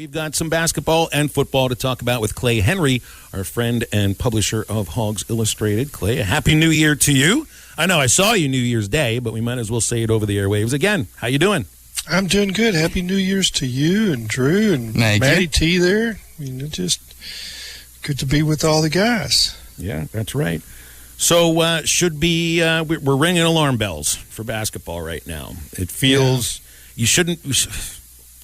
We've got some basketball and football to talk about with Clay Henry, our friend and publisher of Hawgs Illustrated. Clay, a happy new year to you. I know I saw you New Year's Day, but we might as well say it over the airwaves again. How you doing? I'm doing good. Happy New Year's to you and Drew and Matty T there. I mean, it's just good to be with all the guys. Yeah, that's right. So we're ringing alarm bells for basketball right now. It feels you shouldn't.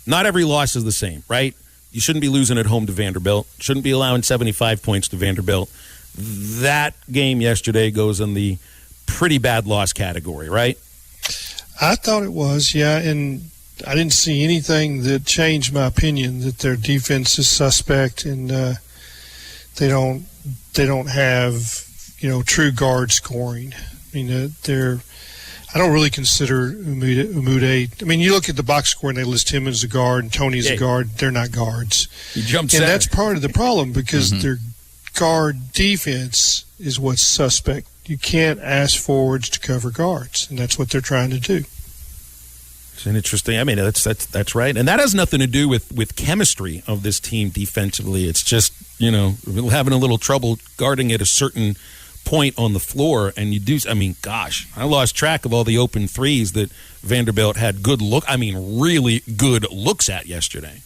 Not every loss is the same, right? You shouldn't be losing at home to Vanderbilt. Shouldn't be allowing 75 points to Vanderbilt. That game yesterday goes in the pretty bad loss category, right? I thought it was, yeah, and I didn't see anything that changed my opinion that their defense is suspect and they don't have true guard scoring. I mean, I don't really consider Umude. I mean, you look at the box score and they list him as a guard and Tony as a guard. They're not guards. He jumped and center. That's part of the problem because their guard defense is what's suspect. You can't ask forwards to cover guards, and that's what they're trying to do. It's an interesting. I mean, that's right, and that has nothing to do with chemistry of this team defensively. It's just having a little trouble guarding at a certain point on the floor, and you do. I mean, gosh, I lost track of all the open threes that Vanderbilt had really good looks at yesterday.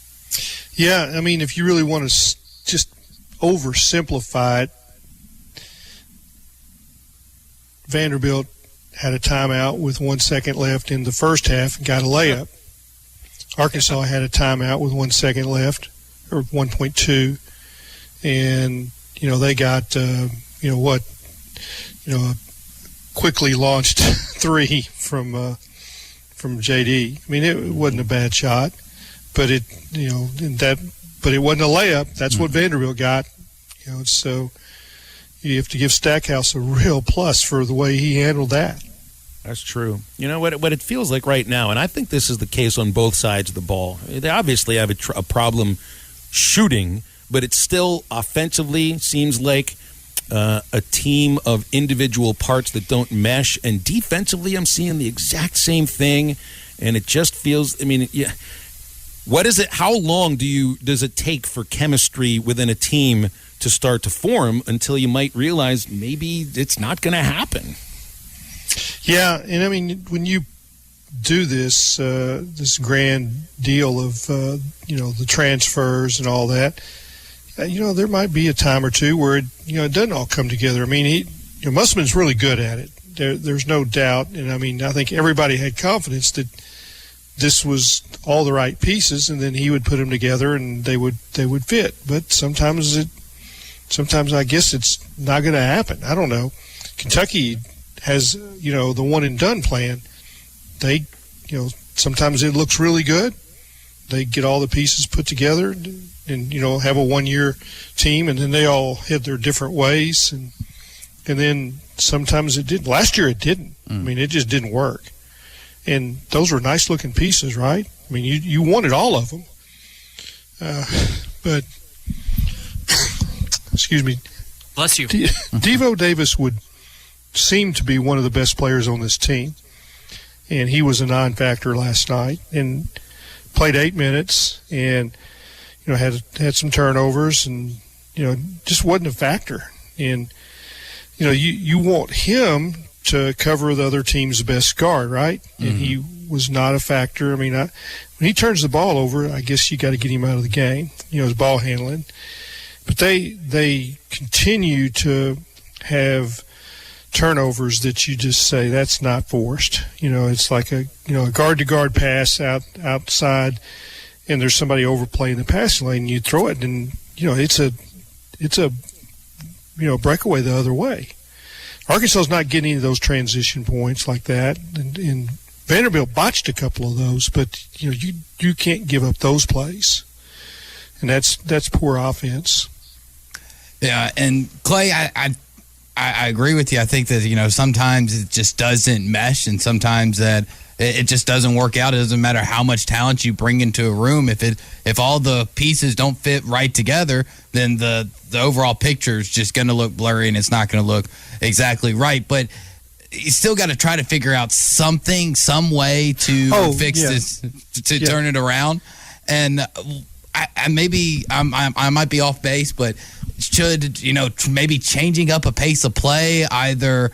Yeah, I mean, if you really want to just oversimplify it, Vanderbilt had a timeout with 1 second left in the first half and got a layup. Arkansas had a timeout with 1 second left, or 1.2, and they got a quickly launched three from JD. I mean, it wasn't a bad shot, but it wasn't a layup. That's what Vanderbilt got. So you have to give Stackhouse a real plus for the way he handled that. That's true. You know what it feels like right now, and I think this is the case on both sides of the ball. They obviously have a problem shooting, but it still offensively seems like a team of individual parts that don't mesh, and defensively I'm seeing the exact same thing, and it just feels, what is it, how long does it take for chemistry within a team to start to form until you might realize maybe it's not going to happen? Yeah, and I mean, when you do this grand deal of the transfers and all that, there might be a time or two where it doesn't all come together. I mean, Musselman's really good at it. There's no doubt, and I mean, I think everybody had confidence that this was all the right pieces, and then he would put them together and they would fit. But sometimes I guess it's not going to happen. I don't know. Kentucky has the one and done plan. They sometimes it looks really good. They get all the pieces put together and have a 1 year team, and then they all head their different ways, and then sometimes it didn't. Last year it didn't. I mean, it just didn't work. And those were nice looking pieces, right? I mean, you wanted all of them, but excuse me. Bless you. Devo Davis would seem to be one of the best players on this team, and he was a non-factor last night and played 8 minutes and had some turnovers and just wasn't a factor. And you want him to cover the other team's best guard, right? And he was not a factor. I mean, when he turns the ball over, I guess you got to get him out of the game. His ball handling. But they continue to have turnovers that you just say that's not forced. It's like a guard-to-guard pass outside, and there's somebody overplaying the passing lane, and you throw it, and it's a breakaway the other way. Arkansas's not getting any of those transition points like that, and Vanderbilt botched a couple of those, but you can't give up those plays, and that's poor offense. Yeah, and Clay, I agree with you. I think that sometimes it just doesn't mesh, and sometimes that it just doesn't work out. It doesn't matter how much talent you bring into a room. If all the pieces don't fit right together, then the overall picture is just going to look blurry, and it's not going to look exactly right. But you still got to try to figure out something, some way to fix this, to turn it around. And I might be off base, but should, maybe changing up a pace of play, either,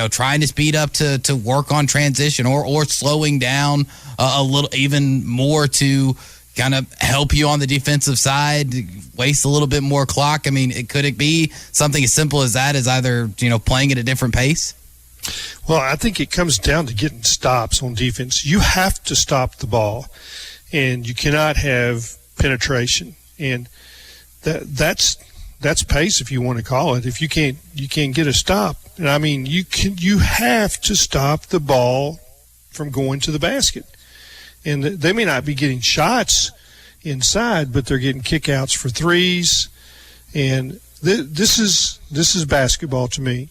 trying to speed up to work on transition or slowing down a little even more to kind of help you on the defensive side, waste a little bit more clock? I mean, could it be something as simple as that, as either, playing at a different pace? Well, I think it comes down to getting stops on defense. You have to stop the ball, and you cannot have penetration. And that's pace, if you want to call it. If you can't get a stop. And I mean, you have to stop the ball from going to the basket. And they may not be getting shots inside, but they're getting kickouts for threes. And this is basketball to me.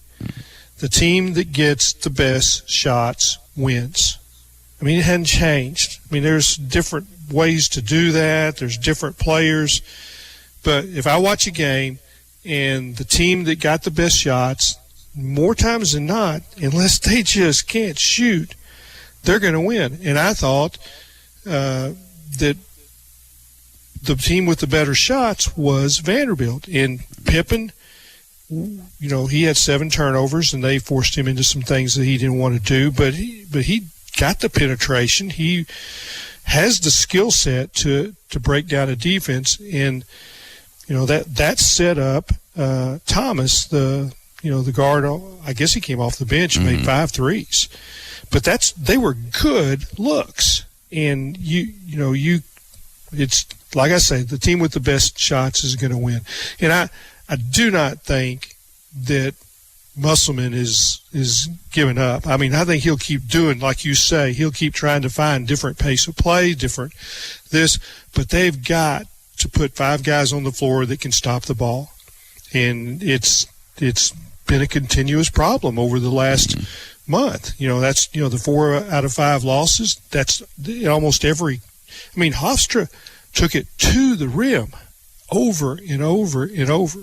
The team that gets the best shots wins. I mean, it hadn't changed. I mean, there's different ways to do that. There's different players. But if I watch a game and the team that got the best shots, more times than not, unless they just can't shoot, they're going to win. And I thought that the team with the better shots was Vanderbilt. And Pippen, he had 7 turnovers, and they forced him into some things that he didn't want to do. But he got the penetration. He has the skill set to break down a defense. And, that set up Thomas, the guard. I guess he came off the bench and made 5 threes. But they were good looks. And it's like I say, the team with the best shots is going to win. And I do not think that Musselman is giving up. I mean, I think he'll keep doing, like you say, he'll keep trying to find different pace of play, but they've got to put 5 guys on the floor that can stop the ball. And it's been a continuous problem over the last month. That's, the 4 out of 5 losses. That's almost every. I mean, Hofstra took it to the rim over and over and over.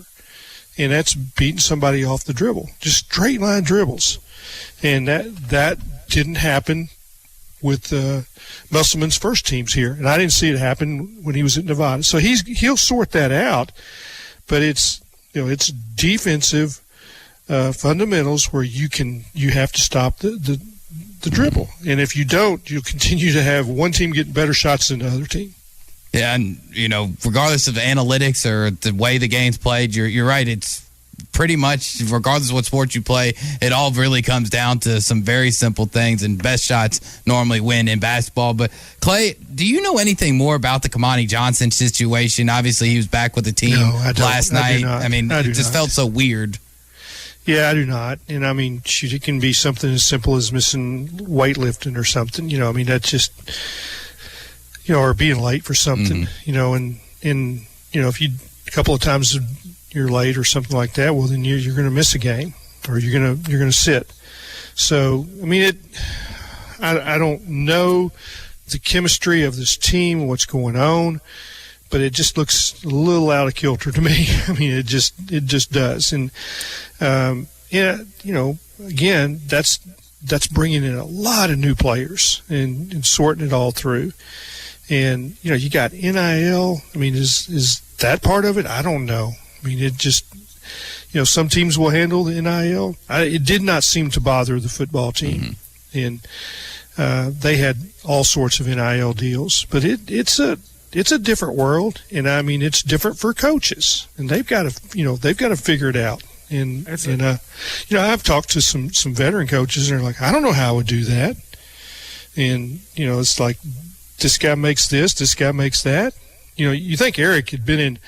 And that's beating somebody off the dribble, just straight line dribbles. And that didn't happen with Musselman's first teams here. And I didn't see it happen when he was at Nevada. So he'll sort that out. But it's defensive fundamentals where you have to stop the dribble. And if you don't, you'll continue to have one team getting better shots than the other team. Yeah, and, regardless of the analytics or the way the game's played, you're right. It's pretty much, regardless of what sport you play, it all really comes down to some very simple things, and best shots normally win in basketball. But, Clay, do you know anything more about the Kamani Johnson situation? Obviously, he was back with the team last night. I mean, it just felt so weird. Yeah, I do not. And, I mean, it can be something as simple as missing weightlifting or something. I mean, that's just – or being late for something, and if you a couple of times you're late or something like that, well, then you're going to miss a game, or you're going to sit. So, I mean, I don't know the chemistry of this team, what's going on, but it just looks a little out of kilter to me. I mean, it just does. And again, that's bringing in a lot of new players and sorting it all through. And, you got NIL. I mean, is that part of it? I don't know. I mean, it just, some teams will handle the NIL. It did not seem to bother the football team. And they had all sorts of NIL deals. But it's a different world. And, I mean, it's different for coaches. And they've got to figure it out. And I've talked to some veteran coaches, and they're like, I don't know how I would do that. And, it's like, this guy makes this guy makes that. You think Eric had been in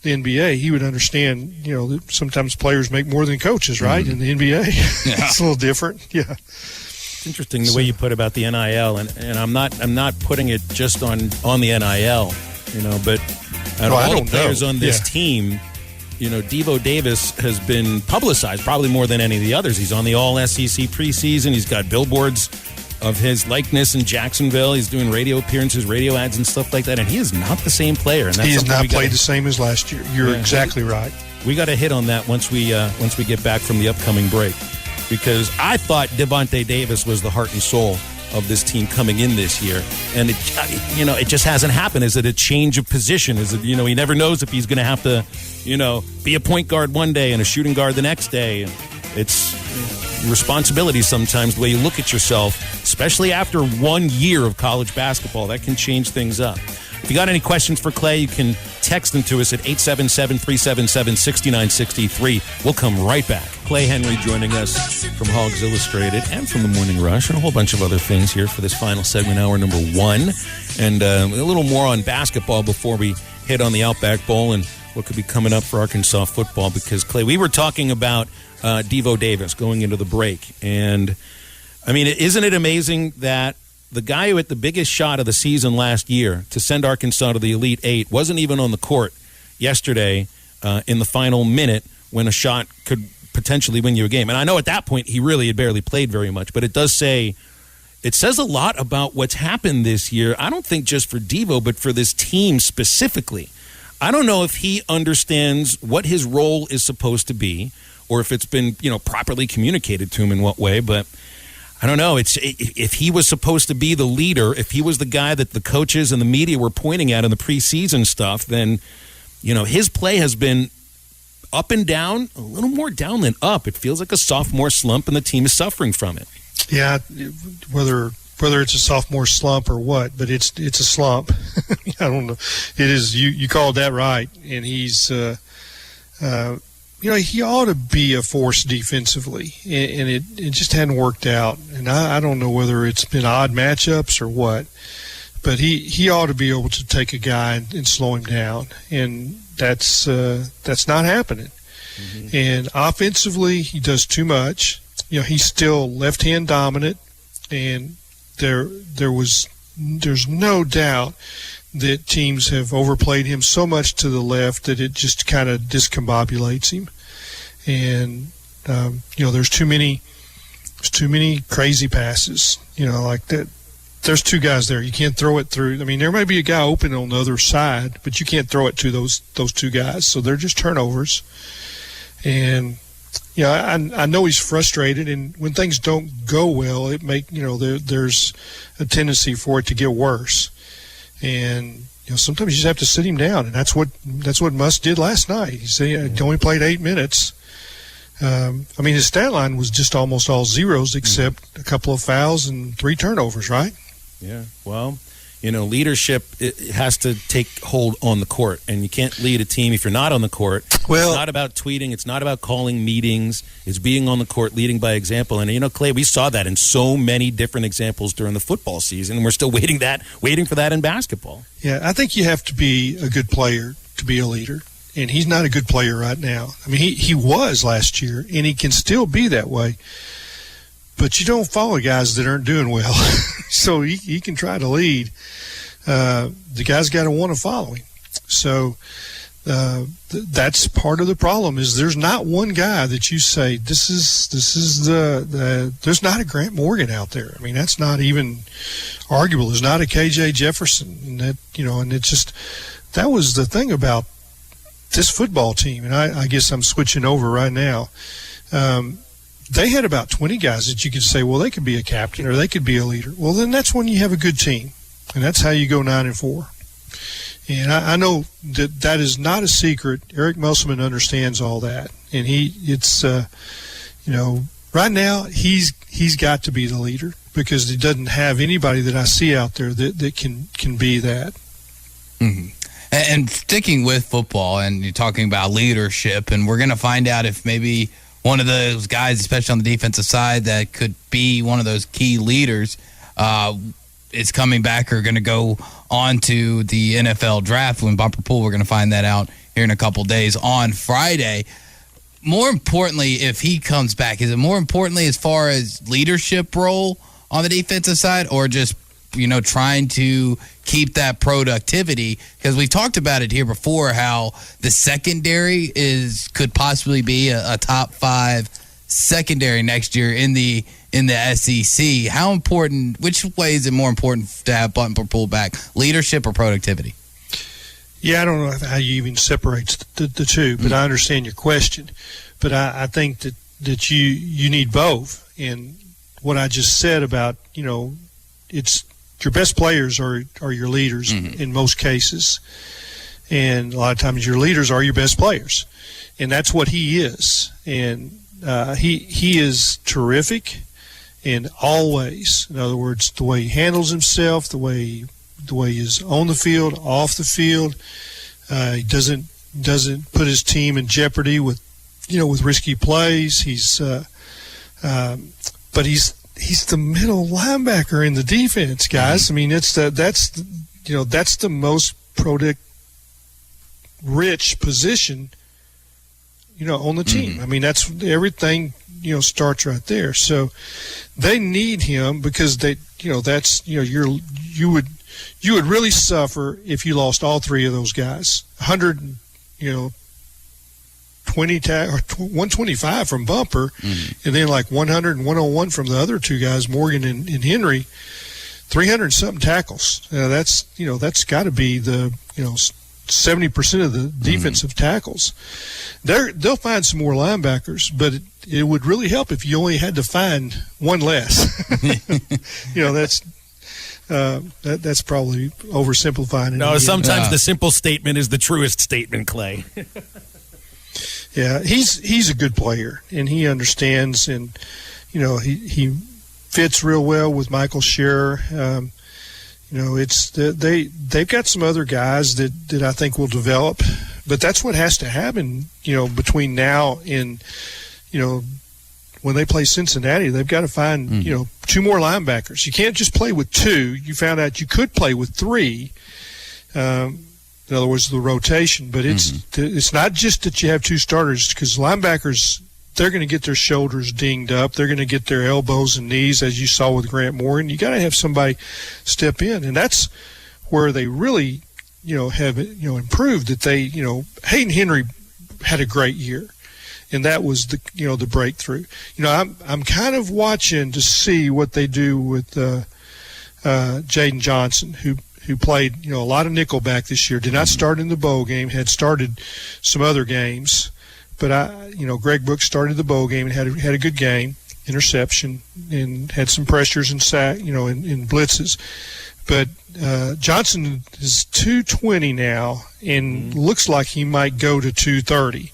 the NBA, he would understand, that sometimes players make more than coaches, right? In the NBA. Yeah. It's a little different. Yeah. It's interesting the way you put about the NIL, and I'm not putting it just on the NIL, but all the players on this team, Devo Davis has been publicized probably more than any of the others. He's on the All-SEC preseason. He's got billboards of his likeness in Jacksonville. He's doing radio appearances, radio ads, and stuff like that. And he is not the same player. And that's he has not played the same as last year. You're exactly right. We got to hit on that once we get back from the upcoming break, because I thought Devontae Davis was the heart and soul of this team coming in this year. And, it just hasn't happened. Is it a change of position? Is it, he never knows if he's going to have to, be a point guard one day and a shooting guard the next day. It's responsibility sometimes, the way you look at yourself, especially after 1 year of college basketball. That can change things up. If you got any questions for Clay, you can text them to us at 877-377-6963. We'll come right back. Clay Henry joining us from Hawgs Illustrated and from the Morning Rush and a whole bunch of other things here for this final segment, hour number 1. And a little more on basketball before we hit on the Outback Bowl and what could be coming up for Arkansas football. Because, Clay, we were talking about Devo Davis going into the break. And, isn't it amazing that the guy who hit the biggest shot of the season last year to send Arkansas to the Elite Eight wasn't even on the court yesterday in the final minute when a shot could potentially win you a game. And I know at that point he really had barely played very much, but it says a lot about what's happened this year. I don't think just for Devo, but for this team specifically. I don't know if he understands what his role is supposed to be or if it's been, properly communicated to him in what way, but I don't know. If he was supposed to be the leader, if he was the guy that the coaches and the media were pointing at in the preseason stuff, then, his play has been up and down, a little more down than up. It feels like a sophomore slump, and the team is suffering from it. Yeah, whether it's a sophomore slump or what, but it's a slump. I don't know. It is. You called that right, and he's. He ought to be a force defensively, and it just hadn't worked out. And I don't know whether it's been odd matchups or what, but he ought to be able to take a guy and slow him down, and that's not happening. Mm-hmm. And offensively, he does too much. He's still left-hand dominant, and there's no doubt that teams have overplayed him so much to the left that it just kind of discombobulates him. And, there's too many crazy passes, like that. There's two guys there. You can't throw it through. There may be a guy open on the other side, but you can't throw it to those two guys. So they're just turnovers. And, I know he's frustrated, and when things don't go well, there's a tendency for it to get worse. And sometimes you just have to sit him down, and that's what Musk did last night. He said he only played 8 minutes. His stat line was just almost all zeros except a couple of fouls and 3 turnovers, right? Yeah. Well, leadership it has to take hold on the court, and you can't lead a team if you're not on the court. Well, it's not about tweeting. It's not about calling meetings. It's being on the court, leading by example. And, Clay, we saw that in so many different examples during the football season, and we're still waiting for that in basketball. Yeah, I think you have to be a good player to be a leader, and he's not a good player right now. He was last year, and he can still be that way. But you don't follow guys that aren't doing well. So he can try to lead. The guy's got to want to follow him. So that's part of the problem is there's not one guy that you say this is there's not a Grant Morgan out there. That's not even arguable. There's not a KJ Jefferson, and it's just that was the thing about this football team. And I guess I'm switching over right now. They had about 20 guys that you could say, well, they could be a captain or they could be a leader. Well, then that's when you have a good team, and that's how you go 9-4. And I know that is not a secret. Eric Musselman understands all that, and right now he's got to be the leader because he doesn't have anybody that I see out there that can be that. Mm-hmm. And sticking with football, and you're talking about leadership, and we're going to find out if maybe one of those guys, especially on the defensive side, that could be one of those key leaders is coming back or going to go on to the NFL draft when Bumper Pool. We're going to find that out here in a couple days on Friday. More importantly, if he comes back, is it more importantly as far as leadership role on the defensive side or just, trying to keep that productivity? Because we talked about it here before, how the secondary could possibly be a top 5 secondary next year in the SEC. How important? Which way is it more important to have Bumper Pool back, leadership or productivity? Yeah, I don't know how you even separate the two, but I understand your question. But I think that you need both. And what I just said about it's your best players are your leaders in most cases, and a lot of times your leaders are your best players, and that's what he is. And he is terrific in all ways. In other words, the way he handles himself, the way he is on the field, off the field. He doesn't put his team in jeopardy with risky plays. But he's the middle linebacker in the defense, guys. I mean, that's the most product rich position, on the team. I mean, that's everything, starts right there. So they need him because you would really suffer if you lost all three of those guys. 125 from Bumper, and then like 100 and 101 from the other two guys, Morgan and Henry. 300 something tackles. That's got to be the 70% of the defensive tackles. They'll find some more linebackers, but it would really help if you only had to find one less. That's probably oversimplifying it. No, sometimes the simple statement is the truest statement, Clay. Yeah, he's a good player, and he understands, and he fits real well with Michael Scherer. They've got some other guys that I think will develop, but that's what has to happen. Between now and when they play Cincinnati, they've got to find two more linebackers. You can't just play with two. You found out you could play with three. In other words, the rotation. But it's not just that you have two starters, because linebackers, they're going to get their shoulders dinged up. They're going to get their elbows and knees, as you saw with Grant Morgan. You got to have somebody step in, and that's where they really, have improved. That they, Hayden Henry had a great year, and that was the the breakthrough. I'm kind of watching to see what they do with Jaden Johnson, who played a lot of nickelback this year. Did not start in the bowl game. Had started some other games. But Greg Brooks started the bowl game and had a good game, interception, and had some pressures and sack, in blitzes. But Johnson is 220 now, and looks like he might go to 230.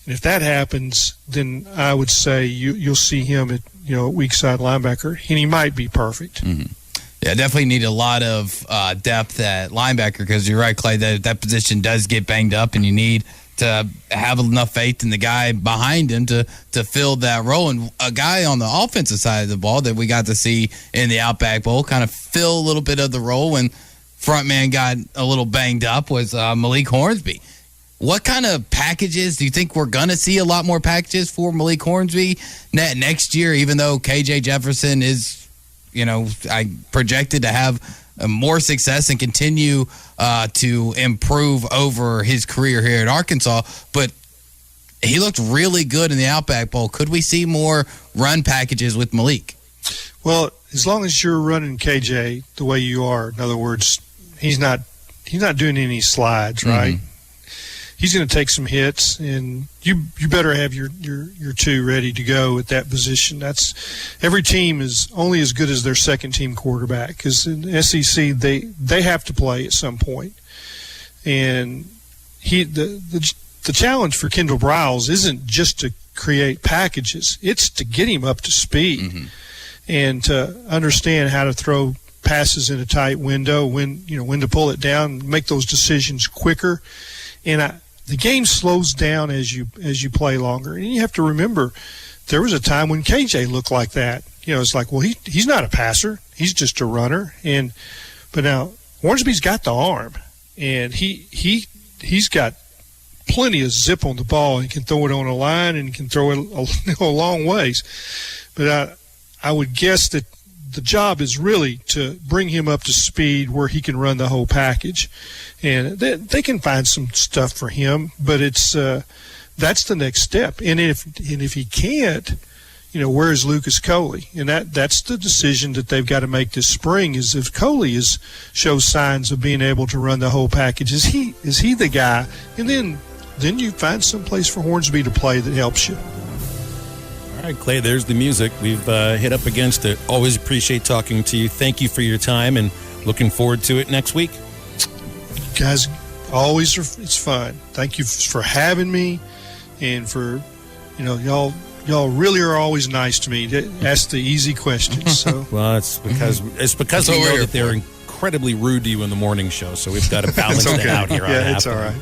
And if that happens, then I would say you'll see him at weak side linebacker, and he might be perfect. Yeah, definitely need a lot of depth at linebacker, because you're right, Clay, that position does get banged up, and you need to have enough faith in the guy behind him to fill that role. And a guy on the offensive side of the ball that we got to see in the Outback Bowl kind of fill a little bit of the role when front man got a little banged up was Malik Hornsby. What kind of packages do you think we're going to see? A lot more packages for Malik Hornsby next year, even though KJ Jefferson is, I projected to have more success and continue to improve over his career here at Arkansas. But he looked really good in the Outback Bowl. Could we see more run packages with Malik? Well, as long as you're running KJ the way you are, in other words, he's not doing any slides, right? He's going to take some hits, and you better have your two ready to go at that position. That's every team is only as good as their second team quarterback, because in the SEC they have to play at some point. And the challenge for Kendall Briles isn't just to create packages; it's to get him up to speed and to understand how to throw passes in a tight window, when to pull it down, make those decisions quicker. And the game slows down as you play longer. And you have to remember, there was a time when KJ looked like that. It's like, well, he's not a passer. He's just a runner. But now Hornsby's got the arm, and he's got plenty of zip on the ball, and can throw it on a line and can throw it a long ways. But I would guess that the job is really to bring him up to speed where he can run the whole package, and they can find some stuff for him. But it's that's the next step. And if he can't, where is Lucas Coley? And that's the decision that they've got to make this spring. Is if Coley shows signs of being able to run the whole package, is he the guy? And then you find some place for Hornsby to play that helps you. All right, Clay, there's the music. We've hit up against it. Always appreciate talking to you. Thank you for your time, and looking forward to it next week. Guys, always it's fun. Thank you for having me, and for, y'all really are always nice to me. Ask the easy questions. So well, it's because we know that they're incredibly rude to you in the morning show, so we've got to balance okay. it out here. Yeah, it's all right.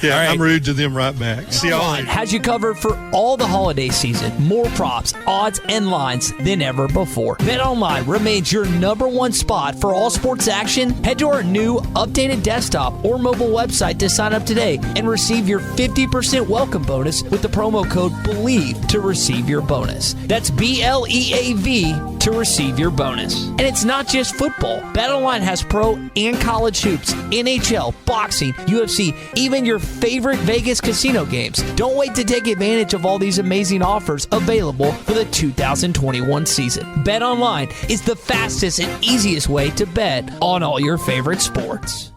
Yeah, all right. I'm rude to them right back. See y'all later. Has you covered for all the holiday season. More props, odds, and lines than ever before. BetOnline remains your #1 spot for all sports action. Head to our new updated desktop or mobile website to sign up today and receive your 50% welcome bonus with the promo code BELIEVE to receive your bonus. That's BLEAV to receive your bonus. And it's not just football. BetOnline has pro and college hoops, NHL, boxing, UFC, even your favorite Vegas casino games. Don't wait to take advantage of all these amazing offers available for the 2021 season. BetOnline is the fastest and easiest way to bet on all your favorite sports.